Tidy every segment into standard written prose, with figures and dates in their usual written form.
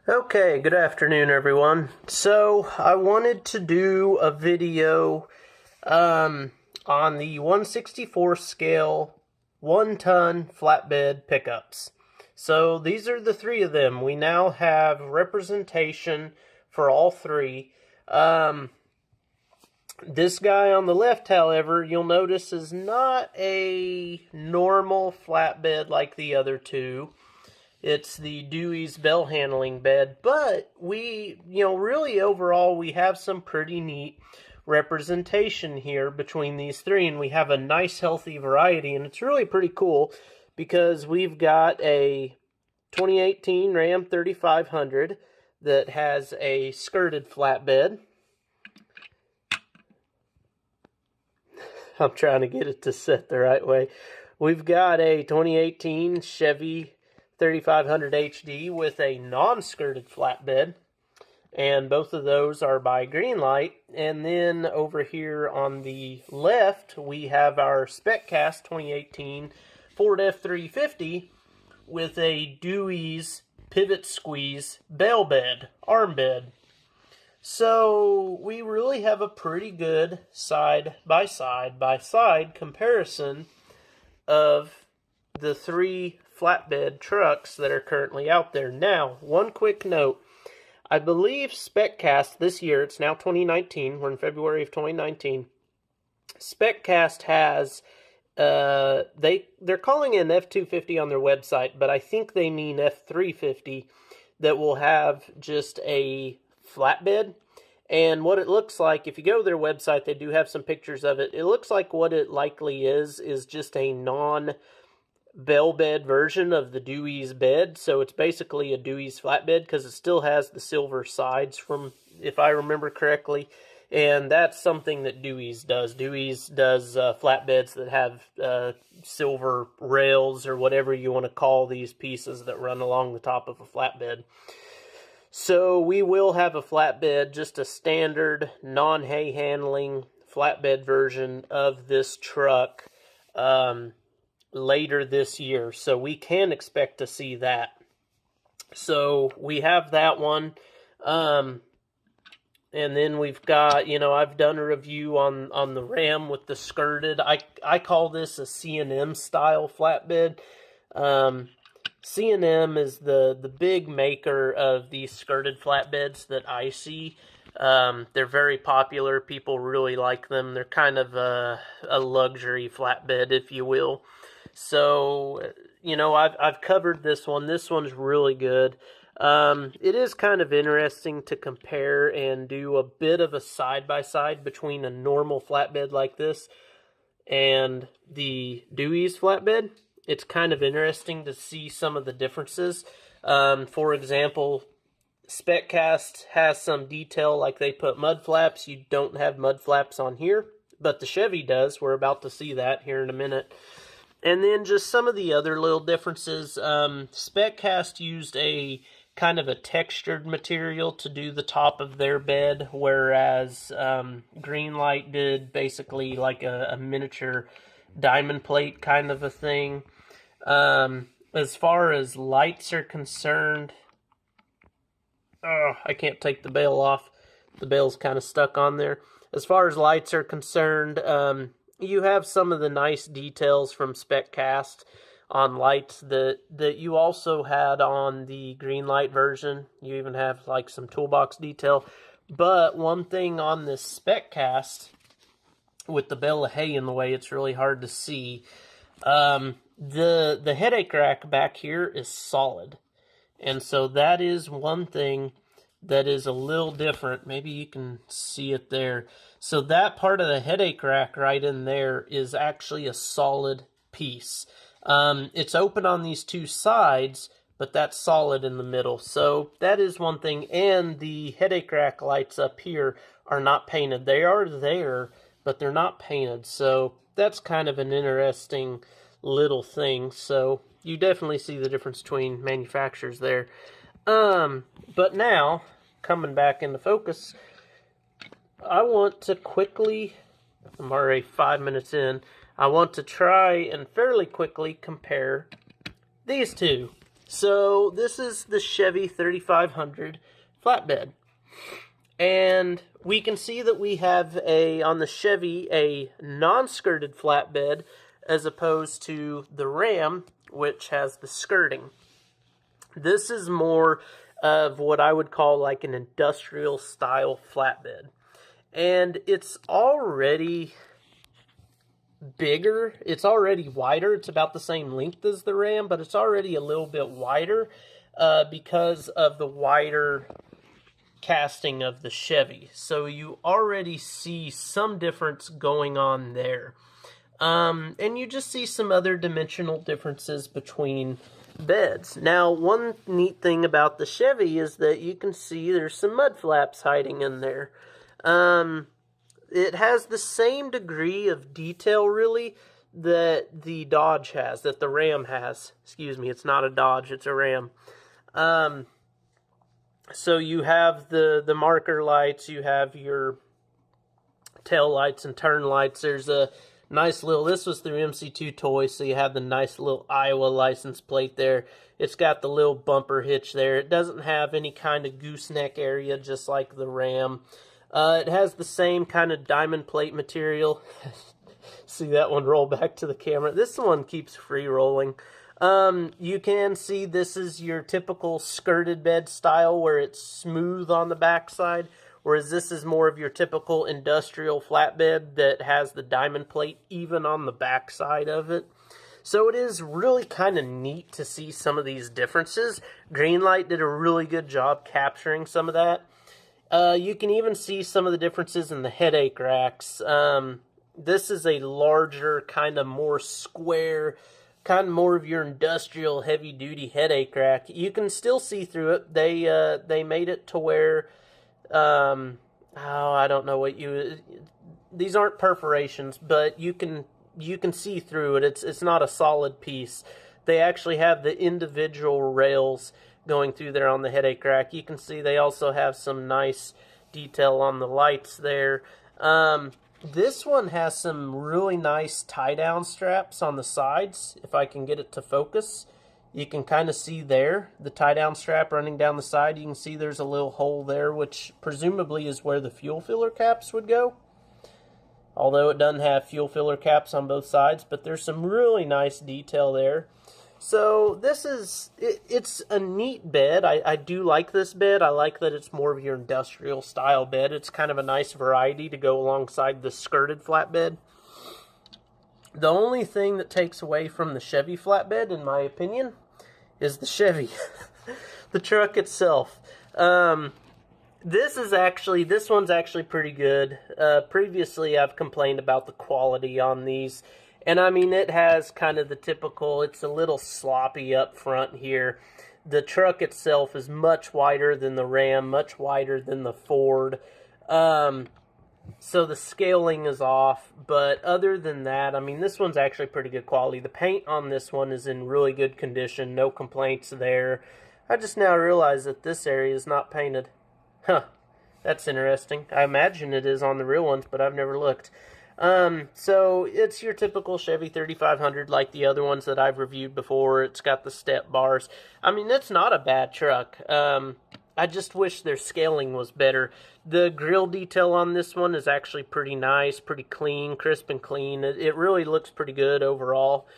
Okay, good afternoon, everyone. So, I wanted to do a video on the 1/64 scale 1-ton flatbed pickups. So, these are the three of them. We now have representation for all three. This guy on the left, however, you'll notice is not a normal flatbed like the other two. It's the Dewey's bell handling bed, but we, really overall, we have some pretty neat representation here between these three, and we have a nice healthy variety, and it's really pretty cool because we've got a 2018 Ram 3500 that has a skirted flatbed. I'm trying to get it to set the right way. We've got a 2018 Chevy 3500 HD with a non-skirted flatbed, and both of those are by Greenlight. And then over here on the left, we have our SpecCast 2018 Ford F350 with a Dewey's pivot squeeze bell bed, arm bed. So we really have a pretty good side-by-side comparison of the three flatbed trucks that are currently out there. Now, one quick note. I believe SpecCast this year, it's now 2019, we're in February of 2019, SpecCast has, they're calling it an F250 on their website, but I think they mean F350, that will have just a flatbed. And what it looks like, if you go to their website, they do have some pictures of it. It looks like what it likely is just a non-bell bed version of the Dewey's bed. So it's basically a Dewey's flatbed because it still has the silver sides, from, if I remember correctly. And that's something that Dewey's does. Dewey's does flatbeds that have silver rails, or whatever you want to call these pieces that run along the top of a flatbed. So we will have a flatbed, just a standard non-hay handling flatbed version of this truck later this year. So we can expect to see that. So we have that one. And then we've got, I've done a review on the Ram with the skirted. I call this a C&M style flatbed. C&M is the big maker of these skirted flatbeds that I see. They're very popular. People really like them. They're kind of a luxury flatbed, if you will. So, I've covered this one. This one's really good. It is kind of interesting to compare and do a bit of a side-by-side between a normal flatbed like this and the Dewey's flatbed. It's kind of interesting to see some of the differences. For example, SpecCast has some detail, like they put mud flaps. You don't have mud flaps on here, but the Chevy does. We're about to see that here in a minute. And then just some of the other little differences. SpecCast used a kind of a textured material to do the top of their bed, whereas Greenlight did basically like a miniature diamond plate kind of a thing. As far as lights are concerned, I can't take the bail off. The bail's kind of stuck on there. As far as lights are concerned, you have some of the nice details from SpecCast on lights that you also had on the Greenlight version. You even have like some toolbox detail. But one thing on this SpecCast, with the bale of hay in the way, it's really hard to see. The headache rack back here is solid. And so that is one thing that is a little different. Maybe you can see it there. So that part of the headache rack right in there is actually a solid piece. It's open on these two sides, but that's solid in the middle. So that is one thing. And the headache rack lights up here are not painted. They are there, but they're not painted. So that's kind of an interesting little thing. So you definitely see the difference between manufacturers there. But now, coming back into focus, I want to quickly, I'm already 5 minutes in, I want to try and fairly quickly compare these two. So this is the Chevy 3500 flatbed. And we can see that we have on the Chevy, a non-skirted flatbed as opposed to the Ram, which has the skirting. This is more of what I would call like an industrial style flatbed. And it's already bigger. It's already wider. It's about the same length as the Ram, but it's already a little bit wider because of the wider casting of the Chevy. So you already see some difference going on there. And you just see some other dimensional differences between beds. Now, one neat thing about the Chevy is that you can see there's some mud flaps hiding in there. It has the same degree of detail, really, that the Dodge has, that the Ram has. Excuse me, it's not a Dodge, it's a Ram. So you have the marker lights, you have your tail lights and turn lights. There's a nice little, this was through MC2 Toys, so you have the nice little Iowa license plate there. It's got the little bumper hitch there. It doesn't have any kind of gooseneck area, just like the Ram. It has the same kind of diamond plate material. See that one roll back to the camera? This one keeps free rolling. You can see this is your typical skirted bed style where it's smooth on the backside, whereas this is more of your typical industrial flatbed that has the diamond plate even on the backside of it. So it is really kind of neat to see some of these differences. Greenlight did a really good job capturing some of that. You can even see some of the differences in the headache racks. This is a larger, kind of more square, kind of more of your industrial heavy-duty headache rack. You can still see through it. They made it to where, I don't know what these aren't perforations, but you can see through it. It's not a solid piece. They actually have the individual rails going through there on the headache rack. You can see they also have some nice detail on the lights there. This one has some really nice tie-down straps on the sides. If I can get it to focus, you can kind of see there the tie-down strap running down the side. You can see there's a little hole there, which presumably is where the fuel filler caps would go. Although it doesn't have fuel filler caps on both sides, but there's some really nice detail there. So this is, it's a neat bed. I do like this bed. I like that it's more of your industrial style bed. It's kind of a nice variety to go alongside the skirted flatbed. The only thing that takes away from the Chevy flatbed, in my opinion, is the Chevy. The truck itself. This one's actually pretty good. Previously, I've complained about the quality on these. And I mean, it has kind of the typical, it's a little sloppy up front here. The truck itself is much wider than the Ram, much wider than the Ford. So the scaling is off. But other than that, I mean, this one's actually pretty good quality. The paint on this one is in really good condition. No complaints there. I just now realize that this area is not painted. Huh. That's interesting. I imagine it is on the real ones, but I've never looked. So it's your typical Chevy 3500 like the other ones that I've reviewed before. It's got the step bars. I mean, it's not a bad truck. I just wish their scaling was better. The grill detail on this one is actually pretty nice, pretty clean, crisp and clean. It really looks pretty good overall.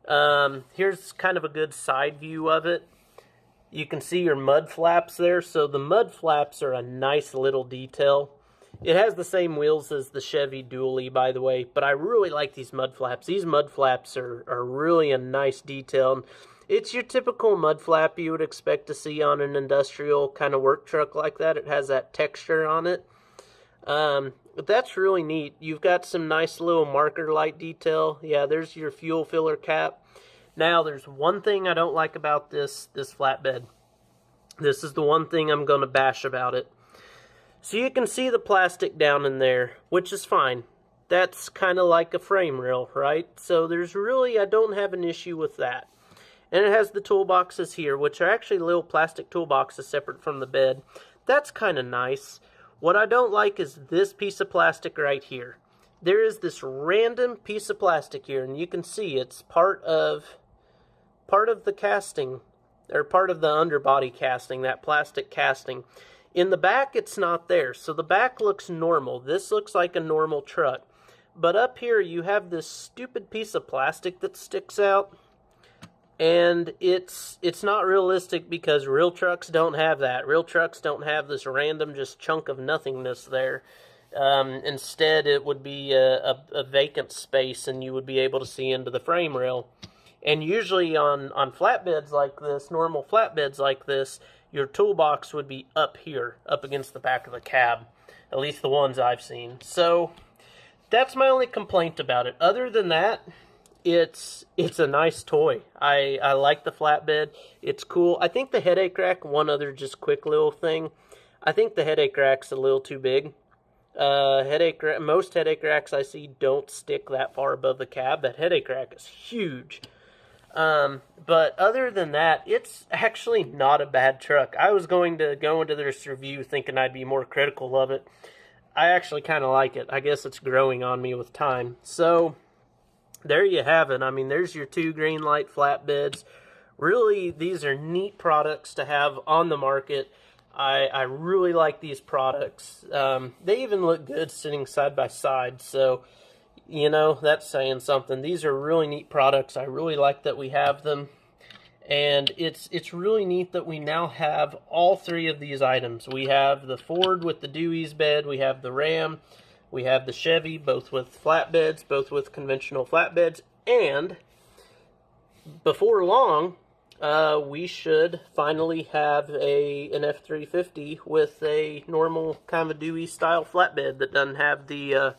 Here's kind of a good side view of it. You can see your mud flaps there. So the mud flaps are a nice little detail. It has the same wheels as the Chevy Dually, by the way, but I really like these mud flaps. These mud flaps are really a nice detail. It's your typical mud flap you would expect to see on an industrial kind of work truck like that. It has that texture on it. But that's really neat. You've got some nice little marker light detail. Yeah, there's your fuel filler cap. Now, there's one thing I don't like about this flatbed. This is the one thing I'm going to bash about it. So you can see the plastic down in there, which is fine. That's kind of like a frame rail, right? So there's really, I don't have an issue with that. And it has the toolboxes here, which are actually little plastic toolboxes separate from the bed. That's kind of nice. What I don't like is this piece of plastic right here. There is this random piece of plastic here, and you can see it's part of the casting. They're part of the underbody casting, that plastic casting. In the back, it's not there, so the back looks normal. This looks like a normal truck. But up here, you have this stupid piece of plastic that sticks out, and it's not realistic because real trucks don't have that. Real trucks don't have this random just chunk of nothingness there. Instead, it would be a vacant space, and you would be able to see into the frame rail. And usually on flatbeds like this, normal flatbeds like this, your toolbox would be up here, up against the back of the cab. At least the ones I've seen. So that's my only complaint about it. Other than that, it's a nice toy. I like the flatbed. It's cool. I think the headache rack, one other just quick little thing, I think the headache rack's a little too big. Most headache racks I see don't stick that far above the cab. That headache rack is huge. But other than that, it's actually not a bad truck. I was going to go into this review thinking I'd be more critical of it. I actually kind of like it. I guess it's growing on me with time. So there you have it. I mean, there's your two Greenlight flatbeds. Really, these are neat products to have on the market. I really like these products. They even look good sitting side by side, so, you know, that's saying something. These are really neat products. I really like that we have them, and it's really neat that we now have all three of these items. We have the Ford with the Dewey's bed, we have the Ram, we have the Chevy, both with flatbeds, both with conventional flatbeds, and before long, we should finally have an F-350 with a normal kind of Dewey style flatbed that doesn't have the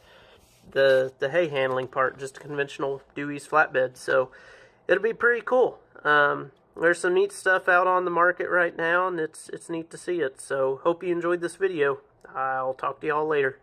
hay handling part, just a conventional Dewey's flatbed. So it'll be pretty cool. There's some neat stuff out on the market right now, and it's neat to see it. So hope you enjoyed this video. I'll talk to y'all later.